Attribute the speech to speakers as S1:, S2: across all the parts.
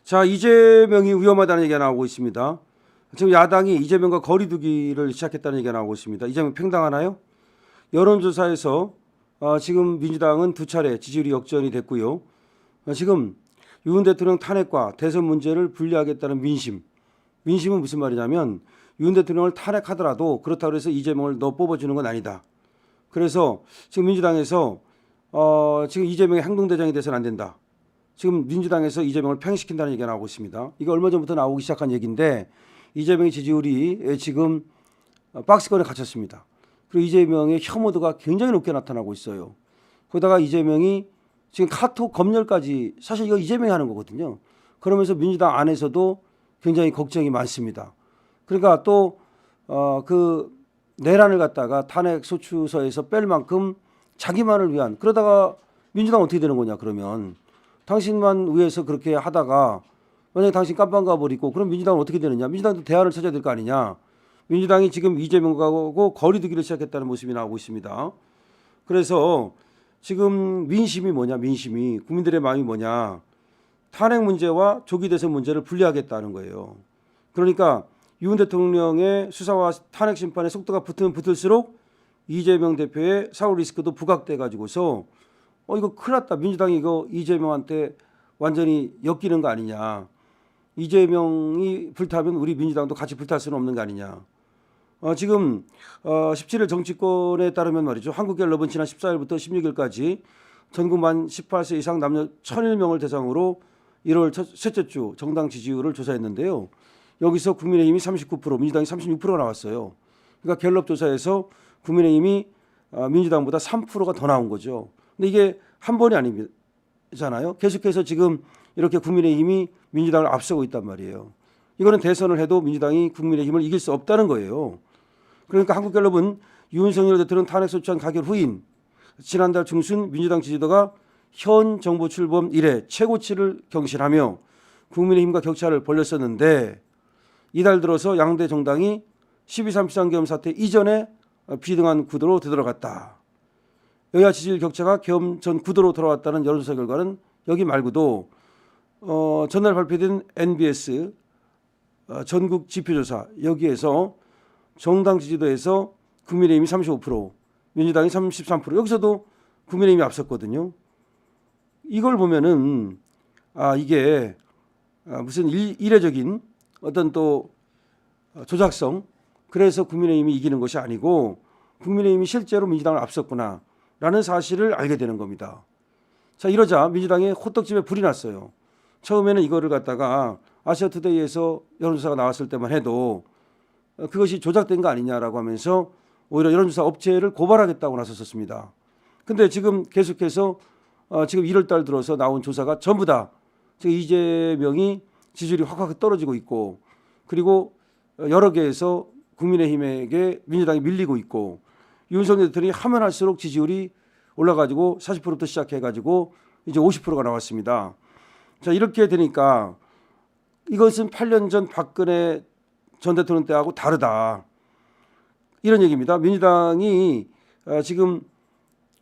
S1: 자, 이재명이 위험하다는 얘기가 나오고 있습니다. 지금 야당이 이재명과 거리두기를 시작했다는 얘기가 나오고 있습니다. 이재명 팽당하나요? 여론조사에서 지금 민주당은 두 차례 지지율이 역전이 됐고요. 지금 윤 대통령 탄핵과 대선 문제를 분리하겠다는 민심. 민심은 무슨 말이냐면 윤 대통령을 탄핵하더라도 그렇다고 해서 이재명을 너 뽑아주는 건 아니다. 그래서 지금 민주당에서 지금 이재명의 행동대장이 돼서는 안 된다. 지금 민주당에서 이재명을 팽시킨다는 얘기가 나오고 있습니다. 이게 얼마 전부터 나오기 시작한 얘기인데 이재명의 지지율이 지금 박스권에 갇혔습니다. 그리고 이재명의 혐오도가 굉장히 높게 나타나고 있어요. 거기다가 이재명이 지금 카톡 검열까지 사실 이거 이재명이 하는 거거든요. 그러면서 민주당 안에서도 굉장히 걱정이 많습니다. 그러니까 또 그 내란을 갖다가 탄핵 소추서에서 뺄 만큼 자기만을 위한 그러다가 민주당 어떻게 되는 거냐 그러면 당신만 위해서 그렇게 하다가 만약에 당신 깜빵 가버리고 그럼 민주당은 어떻게 되느냐. 민주당도 대안을 찾아야 될 거 아니냐. 민주당이 지금 이재명하고 거리두기를 시작했다는 모습이 나오고 있습니다. 그래서 지금 민심이 뭐냐. 민심이 국민들의 마음이 뭐냐. 탄핵 문제와 조기 대선 문제를 분리하겠다는 거예요. 그러니까 윤 대통령의 수사와 탄핵 심판의 속도가 붙으면 붙을수록 이재명 대표의 사후 리스크도 부각돼 가지고서 이거 큰일 났다. 민주당이 이거 이재명한테 완전히 엮이는 거 아니냐. 이재명이 불타면 우리 민주당도 같이 불탈 수는 없는 거 아니냐. 지금 17일 정치권에 따르면 말이죠. 한국갤럽은 지난 14일부터 16일까지 전국 만 18세 이상 남녀 1,001명을 대상으로 1월 셋째 주 정당 지지율을 조사했는데요. 여기서 국민의힘이 39%, 민주당이 36%가 나왔어요. 그러니까 갤럽 조사에서 국민의힘이 민주당보다 3%가 더 나온 거죠. 근데 이게 한 번이 아니잖아요. 계속해서 지금 이렇게 국민의힘이 민주당을 앞서고 있단 말이에요. 이거는 대선을 해도 민주당이 국민의힘을 이길 수 없다는 거예요. 그러니까 한국갤럽은 윤석열 대통령 탄핵 소추안 가결 후인 지난달 중순 민주당 지지도가 현 정부 출범 이래 최고치를 경신하며 국민의힘과 격차를 벌렸었는데 이달 들어서 양대 정당이 12.3 비상계엄 사태 이전에 비등한 구도로 되돌아갔다. 여야 지지율 격차가 계엄 전 구도로 돌아왔다는 여론조사 결과는 여기 말고도 전날 발표된 NBS 전국 지표조사 여기에서 정당 지지도에서 국민의힘이 35%, 민주당이 33% 여기서도 국민의힘이 앞섰거든요. 이걸 보면은 이게 무슨 이례적인 어떤 또 조작성 그래서 국민의힘이 이기는 것이 아니고 국민의힘이 실제로 민주당을 앞섰구나라는 사실을 알게 되는 겁니다. 자 이러자 민주당의 호떡집에 불이 났어요. 처음에는 이거를 갖다가 아시아투데이에서 여론조사가 나왔을 때만 해도 그것이 조작된 거 아니냐라고 하면서 오히려 여론조사 업체를 고발하겠다고 나섰었습니다. 근데 지금 계속해서 지금 1월 달 들어서 나온 조사가 전부 다 지금 이재명이 지지율이 확 떨어지고 있고 그리고 여러 개에서 국민의힘에게 민주당이 밀리고 있고 윤석열 대통령이 하면 할수록 지지율이 올라가지고 40%부터 시작해가지고 이제 50%가 나왔습니다. 자 이렇게 되니까 이것은 8년 전 박근혜 전 대통령 때하고 다르다. 이런 얘기입니다. 민주당이 지금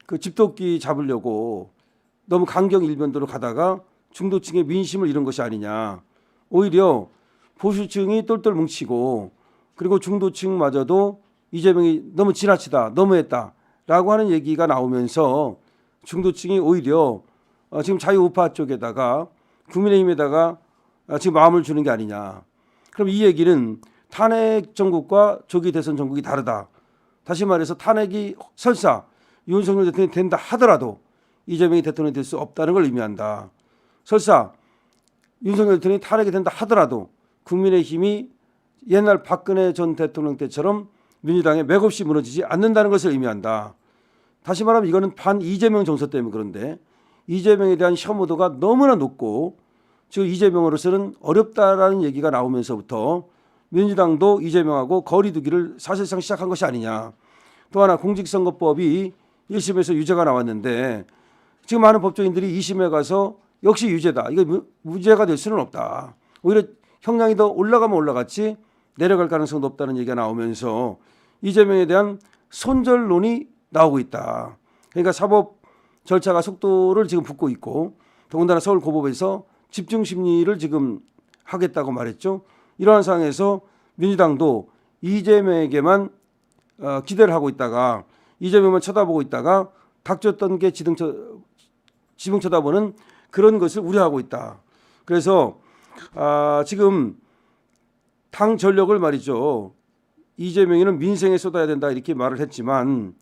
S1: 그 집도끼 잡으려고 너무 강경 일변도로 가다가 중도층의 민심을 잃은 것이 아니냐. 오히려 보수층이 똘똘 뭉치고 그리고 중도층마저도 이재명이 너무 지나치다, 너무했다라고 하는 얘기가 나오면서 중도층이 오히려 지금 자유우파 쪽에다가 국민의힘에다가 지금 마음을 주는 게 아니냐. 그럼 이 얘기는 탄핵 정국과 조기 대선 정국이 다르다. 다시 말해서 탄핵이 설사 윤석열 대통령이 된다 하더라도 이재명이 대통령이 될 수 없다는 걸 의미한다. 설사 윤석열 대통령이 탄핵이 된다 하더라도 국민의힘이 옛날 박근혜 전 대통령 때처럼 민주당에 맥없이 무너지지 않는다는 것을 의미한다. 다시 말하면 이거는 반 이재명 정서 때문에 그런데 이재명에 대한 혐오도가 너무나 높고 지금 이재명으로서는 어렵다라는 얘기가 나오면서부터 민주당도 이재명하고 거리두기를 사실상 시작한 것이 아니냐. 또 하나 공직선거법이 1심에서 유죄가 나왔는데 지금 많은 법조인들이 2심에 가서 역시 유죄다. 이거 무죄가 될 수는 없다. 오히려 형량이 더 올라가면 올라갔지 내려갈 가능성도 없다는 얘기가 나오면서 이재명에 대한 손절론이 나오고 있다. 그러니까 사법 절차가 속도를 지금 붓고 있고 더군다나 서울고법에서 집중 심리를 지금 하겠다고 말했죠. 이러한 상황에서 민주당도 이재명에게만 기대를 하고 있다가 이재명만 쳐다보고 있다가 닥쳤던 게 지붕 쳐다보는 그런 것을 우려하고 있다. 그래서 지금 당 전력을 말이죠. 이재명이는 민생에 쏟아야 된다 이렇게 말을 했지만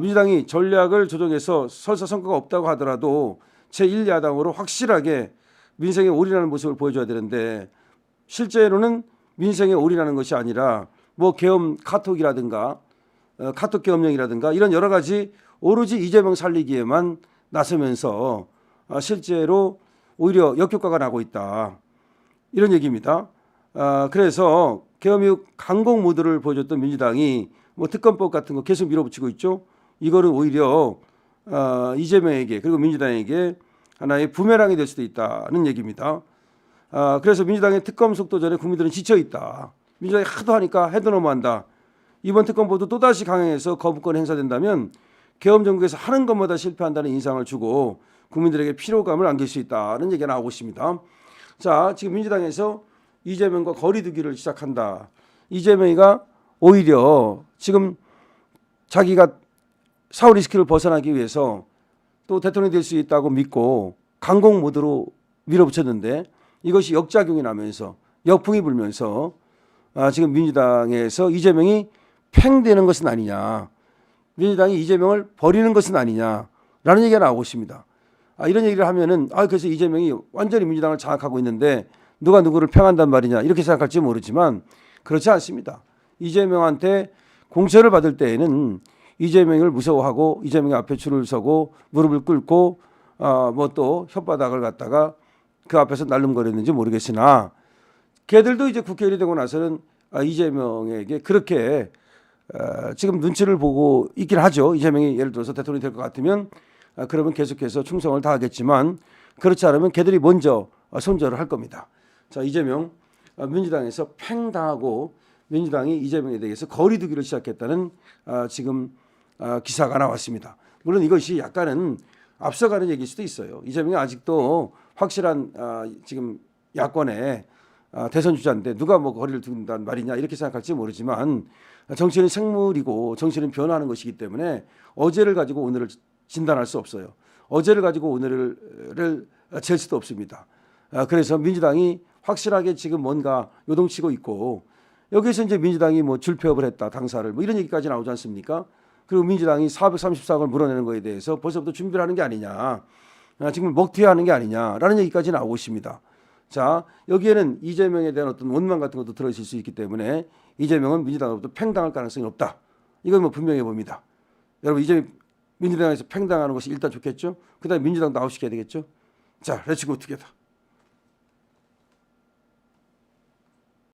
S1: 민주당이 전략을 조정해서 설사 성과가 없다고 하더라도 제1야당으로 확실하게 민생에 올인하는 모습을 보여줘야 되는데 실제로는 민생에 올인하는 것이 아니라 뭐 계엄 카톡이라든가 카톡 계엄령이라든가 이런 여러 가지 오로지 이재명 살리기에만 나서면서 실제로 오히려 역효과가 나고 있다. 이런 얘기입니다. 그래서 계엄 이후 강공 모드를 보여줬던 민주당이 뭐 특검법 같은 거 계속 밀어붙이고 있죠. 이거는 오히려 이재명에게 그리고 민주당에게 하나의 부메랑이 될 수도 있다는 얘기입니다. 그래서 민주당의 특검 속도전에 국민들은 지쳐 있다. 민주당이 하도 하니까 해도 너무한다. 이번 특검법도 또다시 강행해서 거부권 행사된다면 계엄 정국에서 하는 것마다 실패한다는 인상을 주고 국민들에게 피로감을 안길 수 있다는 얘기가 나오고 있습니다. 자, 지금 민주당에서 이재명과 거리 두기를 시작한다. 이재명이가 오히려 지금 자기가 사후 리스크를 벗어나기 위해서 또 대통령이 될 수 있다고 믿고 강공 모드로 밀어붙였는데 이것이 역작용이 나면서 역풍이 불면서 지금 민주당에서 이재명이 팽되는 것은 아니냐. 민주당이 이재명을 버리는 것은 아니냐라는 얘기가 나오고 있습니다. 이런 얘기를 하면은 그래서 이재명이 완전히 민주당을 장악하고 있는데 누가 누구를 팽한단 말이냐 이렇게 생각할지 모르지만 그렇지 않습니다. 이재명한테 공천을 받을 때에는 이재명을 무서워하고 이재명의 앞에 줄을 서고 무릎을 꿇고 뭐 또 혓바닥을 갖다가 그 앞에서 날름거렸는지 모르겠으나 걔들도 이제 국회의원이 되고 나서는 이재명에게 그렇게 지금 눈치를 보고 있긴 하죠. 이재명이 예를 들어서 대통령이 될 것 같으면 그러면 계속해서 충성을 다하겠지만 그렇지 않으면 걔들이 먼저 손절을 할 겁니다. 자, 이재명 민주당에서 팽당하고 민주당이 이재명에 대해서 거리 두기를 시작했다는 지금 기사가 나왔습니다. 물론 이것이 약간은 앞서가는 얘기일 수도 있어요. 이재명이 아직도 확실한 지금 야권의 대선 주자인데 누가 뭐 거리를 둔단 말이냐 이렇게 생각할지 모르지만 정치는 생물이고 정치는 변화하는 것이기 때문에 어제를 가지고 오늘을 진단할 수 없어요. 어제를 가지고 오늘을 잴 수도 없습니다. 그래서 민주당이 확실하게 지금 뭔가 요동치고 있고 여기서 이제 민주당이 뭐 줄폐업을 했다 당사를 뭐 이런 얘기까지 나오지 않습니까? 그리고 민주당이 434억을 물어내는 거에 대해서 벌써부터 준비를 하는 게 아니냐, 지금 먹튀하는 게 아니냐라는 얘기까지 나오고 있습니다. 자, 여기에는 이재명에 대한 어떤 원망 같은 것도 들어있을 수 있기 때문에 이재명은 민주당으로부터 팽당할 가능성이 없다. 이건 뭐 분명해 봅니다. 여러분 이재명 민주당에서 팽당하는 것이 일단 좋겠죠. 그다음에 민주당도 아웃시켜야 되겠죠. 자, 렛츠 고 투게더.